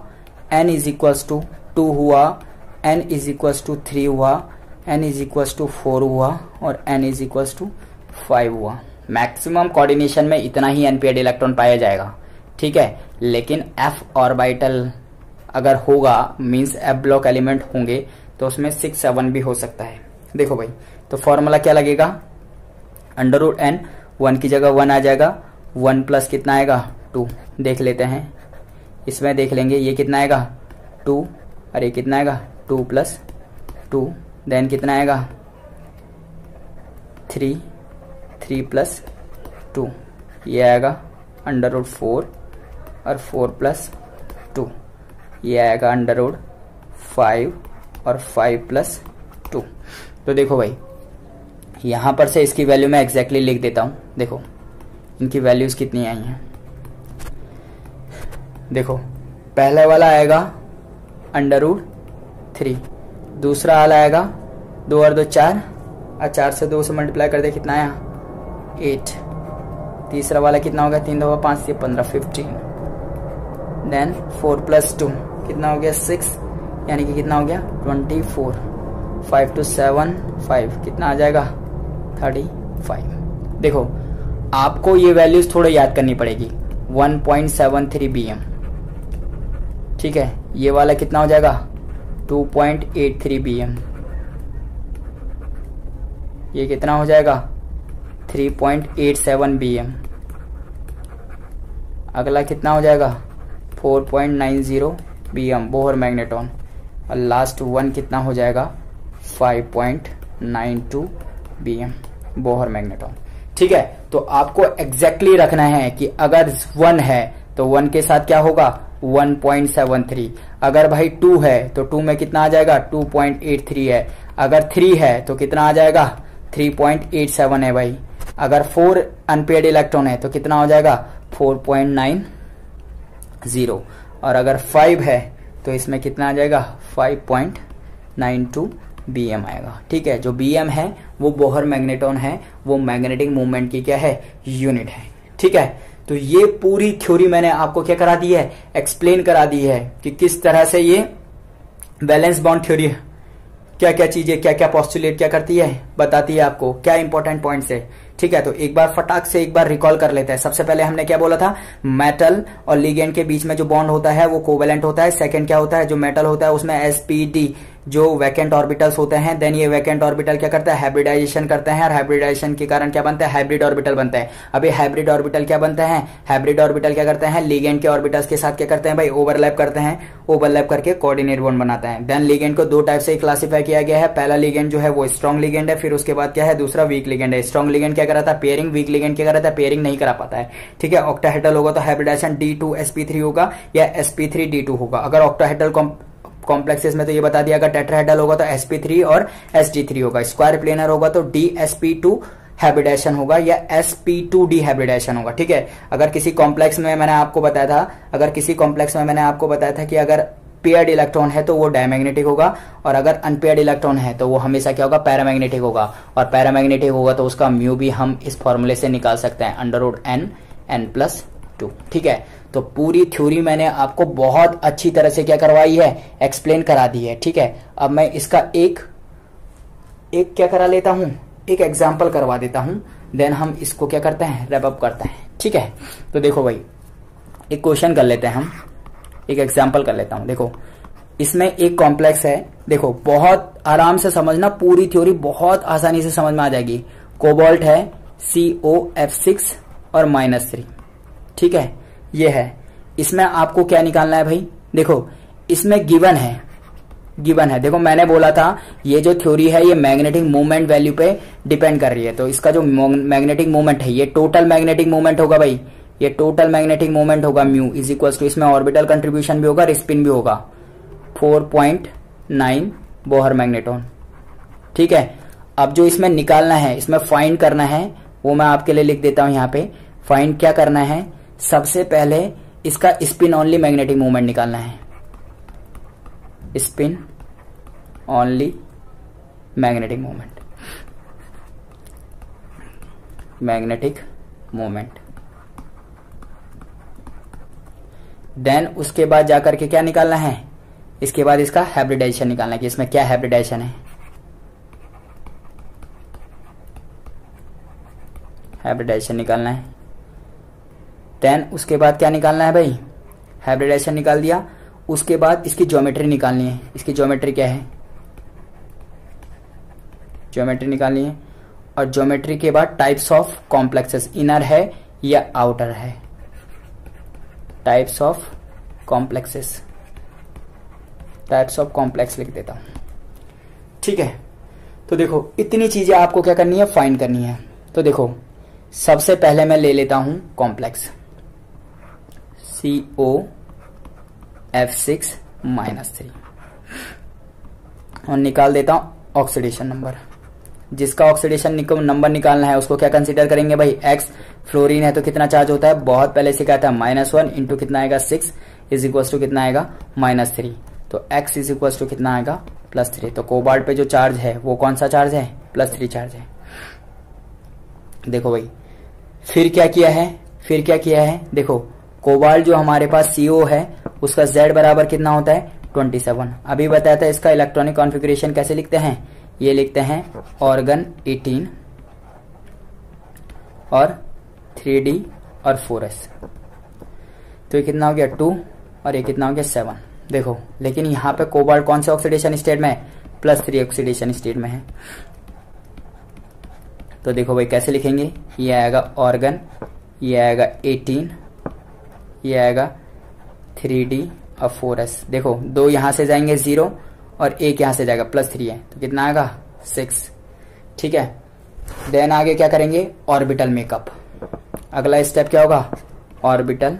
n इज इक्वल्स टू 2 हुआ, n इज इक्वल्स टू 3 हुआ, n इज इक्वल्स टू 4 हुआ और n इज इक्वल्स टू 5 हुआ, maximum coordination में इतना ही unpaired electron पाया जाएगा। ठीक है, लेकिन f ऑर्बिटल अगर होगा मींस f ब्लॉक एलिमेंट होंगे तो उसमें 6 7 भी हो सकता है। देखो भाई, तो फॉर्मूला क्या लगेगा, अंडर रूट n, 1 की जगह 1 आ जाएगा, 1 प्लस कितना आएगा 2, देख लेते हैं, इसमें देख लेंगे ये कितना आएगा 2, अरे कितना आएगा 2 प्लस 2, देन कितना आएगा 3 प्लस 2, ये आएगा अंडर रूट 4 और 4 प्लस 2, ये आएगा अंडर रूट 5 और 5 प्लस 2। तो देखो भाई, यहां पर से इसकी वैल्यू मैं एग्जैक्टली लिख देता हूं। देखो इनकी वैल्यूज कितनी आई हैं, देखो पहले वाला आएगा अंडर रूट 3, दूसरा वाला आएगा 2 और 2 4, और 4 से 2 से मल्टीप्लाई कर दे कितना आया 8, तीसरा वाला कितना होगा 3 2 5 से 15 15, देन 4 प्लस 2 कितना हो गया 6, यानी कि कितना हो गया 24, 5 to 7 5 कितना आ जाएगा 35। देखो आपको ये वैल्यूज थोड़ा याद करनी पड़ेगी, 1.73 bm। ठीक है, ये वाला कितना हो जाएगा 2.83 bm, ये कितना हो जाएगा 3.87 bm, अगला कितना हो जाएगा 4.90 bm बोहर मैग्नेटॉन, और लास्ट वन कितना हो जाएगा 5.92 bm बोहर मैग्नेटॉन। ठीक है, तो आपको एग्जैक्टली रखना है कि अगर 1 है तो 1 के साथ क्या होगा 1.73, अगर भाई 2 है तो 2 में कितना आ जाएगा 2.83 है, अगर 3 है तो कितना आ जाएगा 3.87 है भाई, अगर 4 अनपेयर्ड इलेक्ट्रॉन है तो कितना हो जाएगा 4.90, और अगर 5 है तो इसमें कितना आ जाएगा 5.92 bm आएगा। ठीक है, जो bm है वो बोहर मैग्नेटॉन है, वो मैग्नेटिक मूवमेंट की क्या है यूनिट है। ठीक है, तो ये पूरी थ्योरी मैंने आपको क्या करा दी है, एक्सप्लेन करा दी है कि किस तरह से ये बैलेंस बॉन्ड थ्योरी क्या क्या चीजें, क्या क्या पोस्टुलेट क्या करती है, बताती है आपको क्या इंपॉर्टेंट पॉइंट्स है। ठीक है, तो एक बार फटाक से एक बार रिकॉल कर लेते हैं। सबसे पहले हमने क्या बोला था, मेटल और लिगेंड के बीच में जो बॉन्ड होता है वो कोवेलेंट होता है। सेकंड क्या होता है, जो मेटल होता है उसमें sp_d जो वैकेंट ऑर्बिटल्स होते हैं, देन ये वैकेंट ऑर्बिटल क्या करता है हाइब्रिडाइजेशन करते हैं, और हाइब्रिडाइजेशन के कारण क्या बनता है हाइब्रिड ऑर्बिटल बनता है। अभी हाइब्रिड ऑर्बिटल क्या बनते हैं, हाइब्रिड ऑर्बिटल क्या करते हैं लिगेंड के ऑर्बिटल्स के साथ क्या करते हैं भाई ओवरलैप करते हैं, ओवरलैप करके कोऑर्डिनेट बॉन्ड बनाते हैं। देन लिगेंड को 2 टाइप से क्लासिफाई किया गया है, पहला लिगेंड जो है वो स्ट्रॉन्ग लिगेंड है, फिर उसके बाद क्या है दूसरा वीक लिगेंड है। स्ट्रॉन्ग लिगेंड क्या कराता है पेयरिंग, वीक लिगेंड क्या कराता है पेयरिंग नहीं करा पाता है। ठीक है, ऑक्टाहेड्रल होगा तो हाइब्रिडाइजेशन D2sp3 होगा या sp3d2 होगा। अगर ऑक्टाहेड्रल कॉम्प्लेक्सेस में तो ये बता दिया, अगर टेट्राहेड्रल होगा तो sp3 और sd3 होगा। स्क्वायर प्लेनर होगा तो dsp2 हाइब्रिडेशन होगा या sp2d हाइब्रिडेशन होगा। ठीक है, अगर किसी कॉम्प्लेक्स में मैंने आपको बताया था कि अगर पेयर्ड इलेक्ट्रॉन है तो वो डायमैग्नेटिक होगा, और अगर अनपेयर्ड इलेक्ट्रॉन है तो वो हमेशा क्या होगा, पैरामैग्नेटिक होगा। और पैरामैग्नेटिक होगा तो उसका म्यू भी हम इस फॉर्मूले से निकाल सकते हैं, √n+2। ठीक है, तो पूरी थ्योरी मैंने आपको बहुत अच्छी तरह से क्या करवाई है, एक्सप्लेन करा दी है। ठीक है, अब मैं इसका एक क्या करा लेता हूं, एक एग्जाम्पल करवा देता हूं, देन हम इसको क्या करते हैं, रैप अप करते हैं। ठीक है, तो देखो भाई एक क्वेश्चन कर लेते हैं हम, एक एग्जाम्पल कर लेता हूं। देखो इसमें एक कॉम्प्लेक्स है, देखो बहुत आराम से समझना, पूरी थ्योरी बहुत आसानी से समझ में आ जाएगी। कोबाल्ट है COF6 और -3। ठीक है, ये है, इसमें आपको क्या निकालना है भाई, देखो इसमें गिवन है। देखो मैंने बोला था ये जो थ्योरी है ये मैग्नेटिक मूवमेंट वैल्यू पे डिपेंड कर रही है, तो इसका जो मैग्नेटिक मूवमेंट है ये टोटल मैग्नेटिक मूवमेंट होगा भाई, ये टोटल मैग्नेटिक मूवमेंट होगा म्यू इज इक्वल टू, इसमें ऑर्बिटल कंट्रीब्यूशन भी होगा और स्पिन भी होगा, 4.9 बोहर मैग्नेटॉन। ठीक है, अब जो इसमें निकालना है, इसमें फाइंड करना है, वो मैं आपके लिए लिख देता हूं यहाँ पे। फाइंड क्या करना है, सबसे पहले इसका स्पिन ओनली मैग्नेटिक मूवमेंट निकालना है, spin only magnetic movement. Then उसके बाद जाकर के क्या निकालना है, इसके बाद इसका हाइब्रिडाइजेशन निकालना है कि इसमें क्या हाइब्रिडाइजेशन है, हाइब्रिडाइजेशन निकालना है। देन उसके बाद क्या निकालना है भाई, हाइब्रिडाइजेशन निकाल दिया, उसके बाद इसकी ज्योमेट्री निकालनी है। इसकी ज्योमेट्री क्या है, ज्योमेट्री निकालनी है, और ज्योमेट्री के बाद टाइप्स ऑफ कॉम्प्लेक्सेस, इनर है या आउटर है, टाइप्स ऑफ कॉम्प्लेक्सेस लिख देता हूं। ठीक है, तो देखो इतनी चीजें आपको क्या करनी है, फाइंड करनी है। तो देखो सबसे पहले मैं ले लेता हूं कॉम्प्लेक्स COF6-3 और निकाल देता हूं ऑक्सीडेशन नंबर। जिसका ऑक्सीडेशन नंबर निकालना है उसको क्या कंसीडर करेंगे भाई, X। फ्लोरीन है तो कितना चार्ज होता है, बहुत पहले से क्या था, -1 इंटू कितना आएगा 6 इज इक्वल टू कितना आएगा -3, तो X इज इक्वल टू कितना आएगा +3। तो कोबाल्ट पे जो चार्ज है वो कौन सा चार्ज है, +3 चार्ज है। देखो भाई फिर क्या किया है, देखो कोबाल्ट जो हमारे पास CO है उसका Z बराबर कितना होता है, 27। अभी बताया था इसका इलेक्ट्रॉनिक कॉन्फ़िगरेशन कैसे लिखते हैं, ये लिखते हैं ऑर्गन 18 और 3D और 4s। तो ये कितना हो गया 2 और ये कितना हो गया 7। देखो लेकिन यहाँ पे कोबाल्ट कौन से ऑक्सीडेशन स्टेट में है, +3 ऑक्सीडेशन स्टेट में है। तो देखो भाई कैसे लिखेंगे, ये आएगा ऑर्गन, ये आएगा 18, ये आएगा 3D और 4s। देखो 2 यहां से जाएंगे 0 और 1 यहां से जाएगा, +3 है तो कितना आएगा 6। ठीक है, देन आगे क्या करेंगे, ऑर्बिटल मेकअप। अगला स्टेप क्या होगा, ऑर्बिटल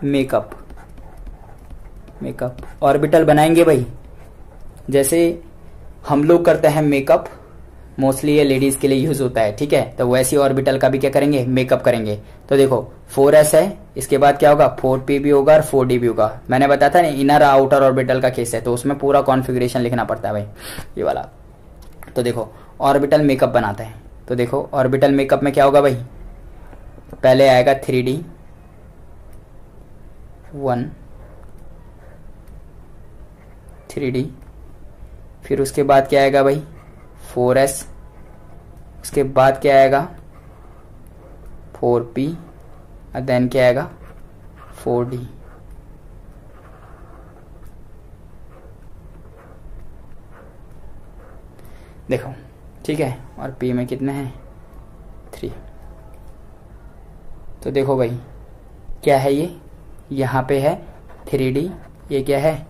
मेकअप। ऑर्बिटल बनाएंगे भाई, जैसे हम लोग करते हैं मेकअप, मोस्टली ये लेडीज के लिए यूज होता है। ठीक है, तो वैसी ऑर्बिटल का भी क्या करेंगे, मेकअप करेंगे। तो देखो 4s है, इसके बाद क्या होगा 4p भी होगा और 4d भी होगा। मैंने बताया था ना इनर आउटर ऑर्बिटल का केस है, तो उसमें पूरा कॉन्फ़िगरेशन लिखना पड़ता है भाई, ये वाला। तो देखो ऑर्बिटल मेकअप बनाते हैं, तो देखो ऑर्बिटल मेकअप में क्या होगा भाई, पहले आएगा 3D 1 3D, फिर उसके बाद क्या आएगा भाई 4s, उसके बाद क्या आएगा 4p और देन क्या आएगा 4d। देखो ठीक है, और p में कितने हैं 3। तो देखो भाई क्या है ये, यहाँ पे है 3D, ये क्या है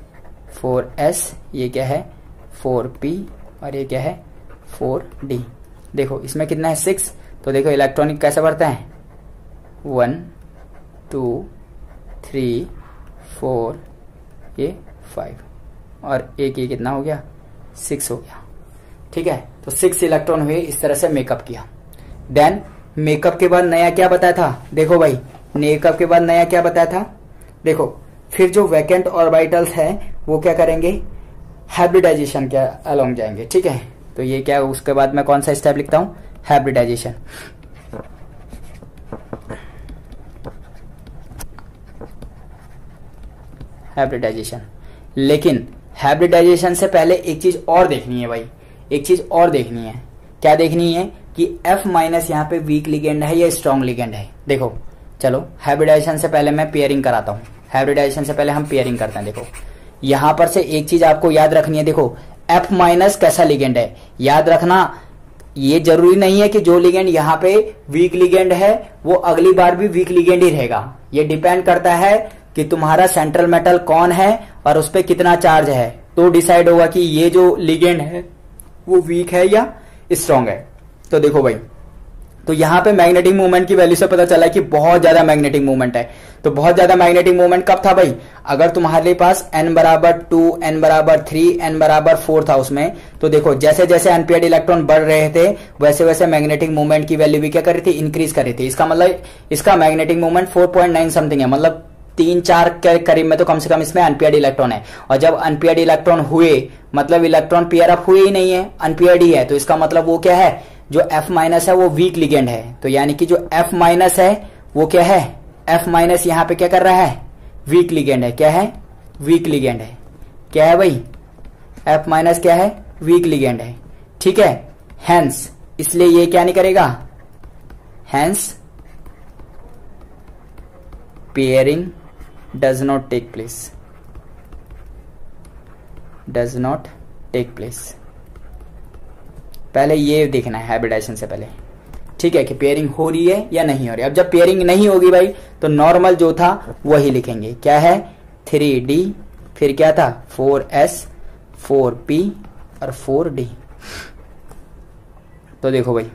4s, ये क्या है 4p और ये क्या है 4d। देखो इसमें कितना है 6। तो देखो इलेक्ट्रॉनिक कैसे बढ़ता है 1 2 3 4 ये 5 और एक ये कितना हो गया 6 हो गया। ठीक है, तो 6 इलेक्ट्रॉन हुए, इस तरह से मेकअप किया। देन मेकअप के बाद नया क्या बताया था, देखो भाई मेकअप के बाद नया क्या बताया था, देखो फिर जो वैकेंट ऑर्बिटल्स है वो क्या करेंगे, हाइब्रिडाइजेशन के अलोंग जाएंगे। ठीक है, तो ये क्या, उसके बाद मैं कौन सा स्टेप लिखता हूं, हाइब्रिडाइजेशन। हाइब्रिडाइजेशन, लेकिन हाइब्रिडाइजेशन से पहले एक चीज और देखनी है भाई, एक चीज और देखनी है। क्या देखनी है कि F माइनस यहाँ पे वीक लिगेंड है या स्ट्रॉन्ग लिगेंड है। देखो चलो हाइब्रिडाइजेशन से पहले मैं पेयरिंग कराता हूँ, हाइब्रिडाइजेशन से पहले हम पेयरिंग करते हैं। देखो यहां पर से एक चीज आपको याद रखनी है, देखो F माइनस कैसा लिगेंड है, याद रखना ये जरूरी नहीं है कि जो लिगेंड यहाँ पे वीक लिगेंड है वो अगली बार भी वीक लिगेंड ही रहेगा। ये डिपेंड करता है कि तुम्हारा सेंट्रल मेटल कौन है और उस पर कितना चार्ज है, तो डिसाइड होगा कि ये जो लिगेंड है वो वीक है या स्ट्रांग है। तो देखो भाई, तो यहां पे मैग्नेटिक मूवमेंट की वैल्यू से पता चला कि बहुत ज्यादा मैग्नेटिक मूवमेंट है। तो बहुत ज्यादा मैग्नेटिक मूवमेंट कब था भाई, अगर तुम्हारे पास n बराबर 2, n बराबर 3, n बराबर 4 था उसमें, तो देखो जैसे जैसे अनपेयर्ड इलेक्ट्रॉन बढ़ रहे थे वैसे वैसे मैग्नेटिक मूवमेंट की वैल्यू भी क्या कर रही थी, इंक्रीज कर रही थी। इसका मतलब इसका मैग्नेटिक मूवमेंट 4.9 समथिंग है, मतलब 3-4 के करीब में तो कम से कम इसमें अनपेयर्ड इलेक्ट्रॉन है। और जब अनपेयर्ड इलेक्ट्रॉन हुए मतलब इलेक्ट्रॉन पेयर अप हुए ही नहीं है, अनपेयर्ड ही है, तो इसका मतलब वो क्या है, जो F माइनस है वो वीक लिगेंड है। तो यानी कि जो F माइनस है वो क्या है, F माइनस यहाँ पे क्या कर रहा है, वीक लिगेंड है। क्या है, वीक लिगेंड है। क्या है भाई, F माइनस क्या है, वीक लिगेंड है। ठीक है, हेंस इसलिए ये क्या नहीं करेगा, hence pairing does not take place, does not take place. पहले ये देखना है हाइब्रिडाइजेशन से पहले, ठीक है, कि पेयरिंग हो रही है या नहीं हो रही है। अब जब पेयरिंग नहीं होगी भाई तो नॉर्मल जो था वही लिखेंगे। क्या है, 3D, फिर क्या था 4S, 4P और 4D। तो देखो भाई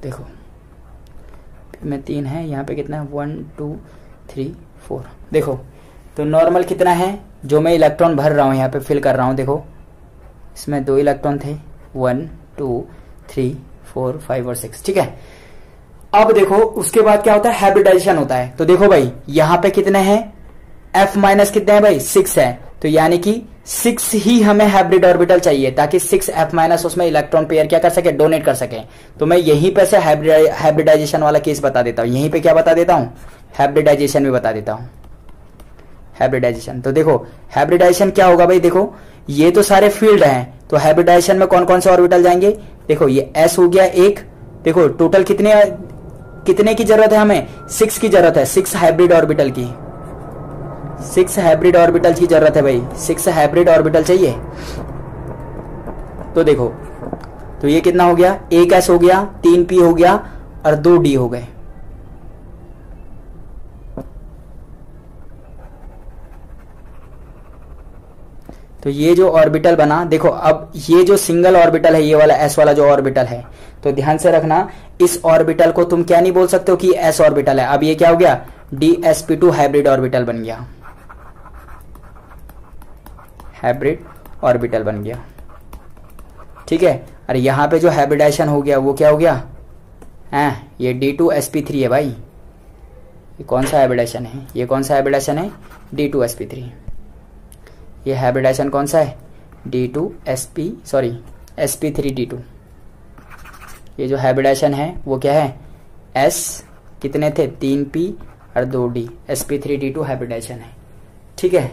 देखो में 3 है, यहाँ पे कितना है 1 2 3 4। देखो तो नॉर्मल कितना है, जो मैं इलेक्ट्रॉन भर रहा हूँ यहाँ पे फिल कर रहा हूँ, देखो इसमें 2 इलेक्ट्रॉन थे, 1 2 3 4 5 और 6। ठीक है, अब देखो उसके बाद क्या होता है, हाइब्रिडाइजेशन होता है। तो देखो भाई यहाँ पे कितने हैं, F माइनस कितने हैं भाई, 6 है। तो यानी कि 6 ही हमें हाइब्रिड ऑर्बिटल चाहिए ताकि 6 F माइनस उसमें इलेक्ट्रॉन पेयर क्या कर सके, डोनेट कर सके। तो मैं यहीं पे से हाइब्रिडाइजेशन वाला केस बता देता हूं, यहीं पे क्या बता देता हूं, हाइब्रिडाइजेशन भी बता देता हूं। हाइब्रिडाइजेशन, तो देखो हाइब्रिडाइजेशन क्या होगा भाई, देखो ये तो सारे फील्ड हैं, तो हाइब्रिडाइजेशन में कौन कौन से ऑर्बिटल जाएंगे, देखो ये S हो गया एक, देखो टोटल कितने की जरूरत है हमें, 6 की जरूरत है, 6 हाइब्रिड ऑर्बिटल की, 6 हाइब्रिड ऑर्बिटल की जरूरत है भाई, 6 हाइब्रिड ऑर्बिटल चाहिए। तो देखो तो ये कितना हो गया, एक S हो गया, 3 P हो गया और 2 D हो गए। तो ये जो ऑर्बिटल बना, देखो अब ये जो सिंगल ऑर्बिटल है, ये वाला S वाला जो ऑर्बिटल है, तो ध्यान से रखना इस ऑर्बिटल को तुम क्या नहीं बोल सकते हो कि S ऑर्बिटल है। अब ये क्या हो गया, DsP2 हाइब्रिड ऑर्बिटल बन गया, हाइब्रिड ऑर्बिटल बन गया। ठीक है, और यहां पे जो हाइब्रिडाइजेशन हो गया वो क्या हो गया, ये D2sp3 है भाई। ये कौन सा हाइब्रिडाइजेशन है, ये कौन सा हाइब्रिडाइजेशन है, D2sp3। ये हाइब्रिडाइजेशन कौन सा है, sp3d2। ये जो हाइब्रिडाइजेशन है वो क्या है, S कितने थे, 3p और 2d, sp3d2 हाइब्रिडाइजेशन है। ठीक है,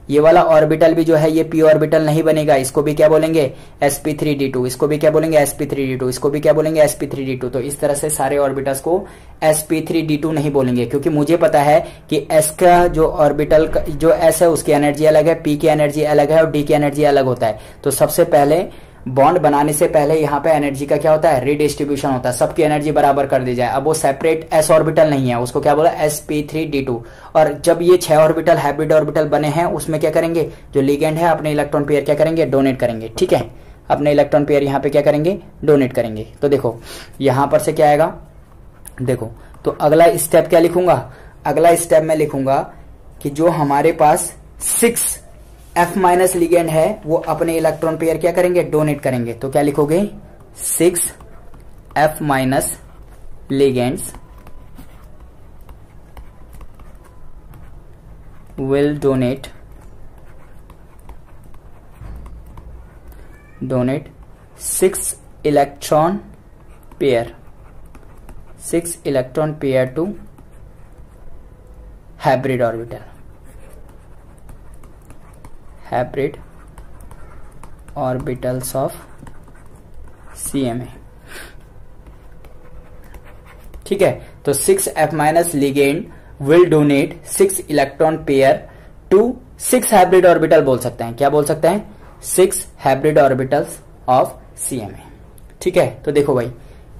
ये वाला ऑर्बिटल भी जो है ये p ऑर्बिटल नहीं बनेगा, इसको भी क्या बोलेंगे, sp3d2, इसको भी क्या बोलेंगे, sp3d2, इसको भी क्या बोलेंगे, sp3d2। तो इस तरह से सारे ऑर्बिटल्स को sp3d2 नहीं बोलेंगे, क्योंकि मुझे पता है कि s का जो ऑर्बिटल जो s है उसकी एनर्जी अलग है, p की एनर्जी अलग है और d की एनर्जी अलग होता है। तो सबसे पहले बॉन्ड बनाने से पहले यहाँ पे एनर्जी का क्या होता है, रिडिस्ट्रीब्यूशन होता है, सबकी एनर्जी बराबर कर दी जाए। अब वो सेपरेट s ऑर्बिटल नहीं है, उसको क्या बोला, sp3d2। और जब ये 6 ऑर्बिटल हाइब्रिड ऑर्बिटल बने हैं, उसमें क्या करेंगे, जो लिगेंड है अपने इलेक्ट्रॉन पेयर क्या करेंगे, डोनेट करेंगे। ठीक है, अपने इलेक्ट्रॉन पेयर यहाँ पे क्या करेंगे, डोनेट करेंगे। तो देखो यहां पर से क्या आएगा, देखो तो अगला स्टेप क्या लिखूंगा, अगला स्टेप मैं लिखूंगा कि जो हमारे पास 6f माइनस लिगेंड है वो अपने इलेक्ट्रॉन पेयर क्या करेंगे, डोनेट करेंगे। तो क्या लिखोगे, 6f minus ligands will donate 6 electron pair to hybrid orbitals of CMA। ठीक है, तो 6f minus ligand will donate 6 electron pair to 6 hybrid orbital बोल सकते हैं, क्या बोल सकते हैं, 6 हाइब्रिड ऑर्बिटल्स ऑफ CMA। ठीक है, तो देखो भाई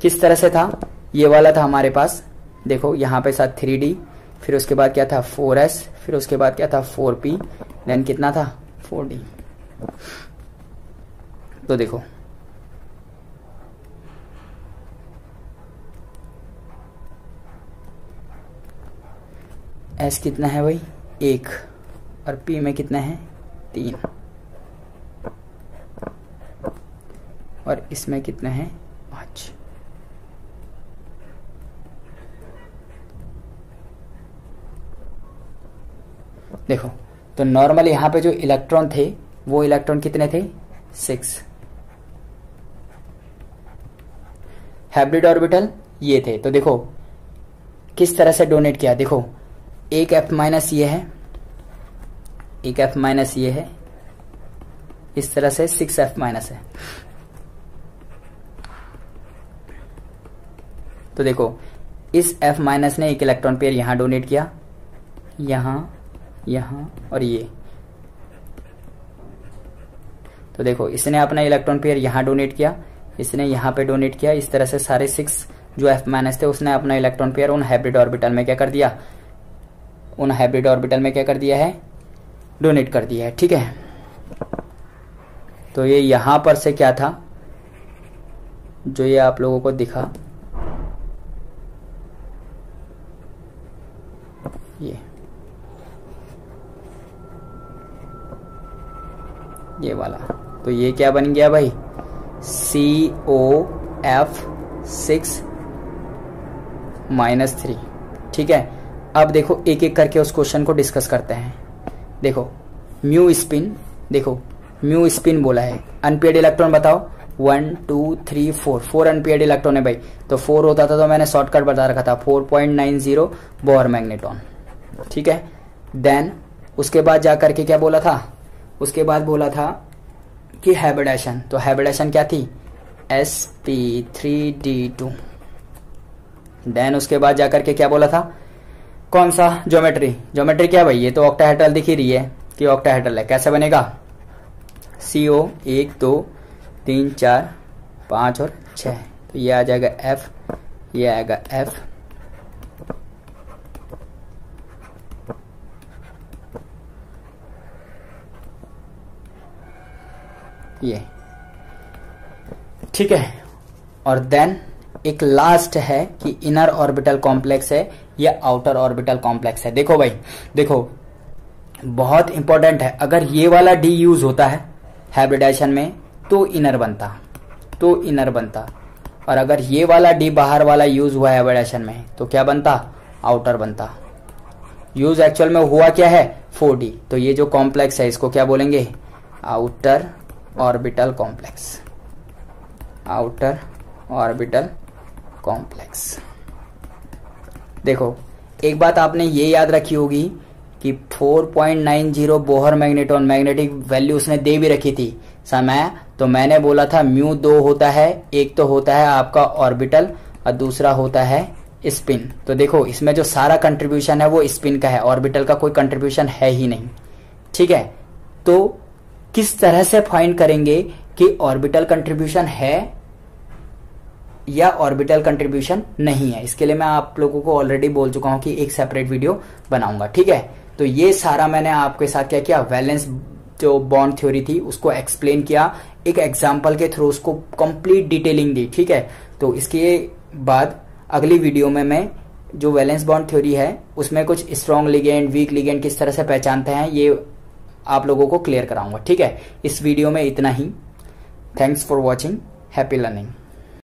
किस तरह से था, ये वाला था हमारे पास, देखो यहां पे साथ 3D, फिर उसके बाद क्या था 4s, फिर उसके बाद क्या था 4p, देन कितना था 4d। तो देखो S कितना है भाई 1, और P में कितना है 3, और इसमें कितना है 5। देखो तो नॉर्मल यहां पे जो इलेक्ट्रॉन थे वो इलेक्ट्रॉन कितने थे 6, हाइब्रिड ऑर्बिटल ये थे। तो देखो किस तरह से डोनेट किया, देखो एक f माइनस ये है, एक f माइनस ये है, इस तरह से 6f माइनस है। तो देखो इस f माइनस ने एक इलेक्ट्रॉन पेयर यहां डोनेट किया, यहां, यहां और ये। तो देखो इसने अपना इलेक्ट्रॉन पेयर यहां डोनेट किया, इसने यहां पे डोनेट किया, इस तरह से सारे 6 जो f माइनस थे उसने अपना इलेक्ट्रॉन पेयर उन हाइब्रिड ऑर्बिटल में क्या कर दिया, उन हाइब्रिड ऑर्बिटल में क्या कर दिया है, डोनेट कर दिया है। ठीक है, तो ये यहां पर से क्या था, जो ये आप लोगों को दिखा, ये वाला, तो ये क्या बन गया भाई, COF6-3। ठीक है, अब देखो एक एक करके उस क्वेश्चन को डिस्कस करते हैं। देखो म्यू स्पिन, देखो म्यू स्पिन बोला है, अनपेयर्ड इलेक्ट्रॉन बताओ 1 2 3 4 अनपेयर्ड इलेक्ट्रॉन है भाई। तो 4 होता था तो मैंने शॉर्टकट बता रखा था 4.90 बोहर मैग्नेट्रॉन। ठीक है, देन उसके बाद जाकर के क्या बोला था, उसके बाद बोला था कि हाइब्रिडेशन, तो हाइब्रिडेशन क्या थी sp3d2। देन उसके बाद जाकर के क्या बोला था, कौन सा, ज्योमेट्री, ज्योमेट्री क्या भाई, ये तो ऑक्टाहेड्रल दिख ही रही है कि ऑक्टाहेड्रल है, कैसे बनेगा, CO 1 2 3 4 5 और 6। तो ये आ जाएगा F, ये आएगा F, ये। ठीक है, और देन एक लास्ट है कि इनर ऑर्बिटल कॉम्प्लेक्स है या आउटर ऑर्बिटल कॉम्प्लेक्स है। देखो भाई, देखो बहुत इंपॉर्टेंट है, अगर ये वाला D यूज होता है हाइब्रिडेशन में तो इनर बनता, तो इनर बनता, और अगर ये वाला D बाहर वाला यूज हुआ है हाइब्रिडेशन में तो क्या बनता, आउटर बनता। यूज एक्चुअल में हुआ क्या है 4D, तो ये जो कॉम्प्लेक्स है इसको क्या बोलेंगे, outer orbital complex, outer orbital complex. देखो एक बात आपने ये याद रखी होगी कि 4.90 बोहर मैग्नेट्रॉन, मैग्नेटिक वैल्यू उसने दे भी रखी थी समय, तो मैंने बोला था म्यू 2 होता है, एक तो होता है आपका ऑर्बिटल और दूसरा होता है स्पिन। तो देखो इसमें जो सारा कंट्रीब्यूशन है वो स्पिन का है, ऑर्बिटल का कोई कंट्रीब्यूशन है ही नहीं। ठीक है, तो किस तरह से फाइंड करेंगे कि ऑर्बिटल कंट्रीब्यूशन है या ऑर्बिटल कंट्रीब्यूशन नहीं है। इसके लिए मैं आप लोगों को ऑलरेडी बोल चुका हूं कि एक सेपरेट वीडियो बनाऊंगा, ठीक है। तो ये सारा मैंने आपके साथ क्या किया, वैलेंस जो बॉन्ड थ्योरी थी उसको एक्सप्लेन किया, एक एग्जाम्पल के थ्रू उसको कंप्लीट डिटेलिंग दी, ठीक है। तो इसके बाद अगली वीडियो में मैं जो वैलेंस बॉन्ड थ्योरी है उसमें कुछ स्ट्रॉन्ग लिगेंड, वीक लिगेंड किस तरह से पहचानते हैं ये आप लोगों को क्लियर कराऊंगा, ठीक है। इस वीडियो में इतना ही। Thanks for watching, happy learning.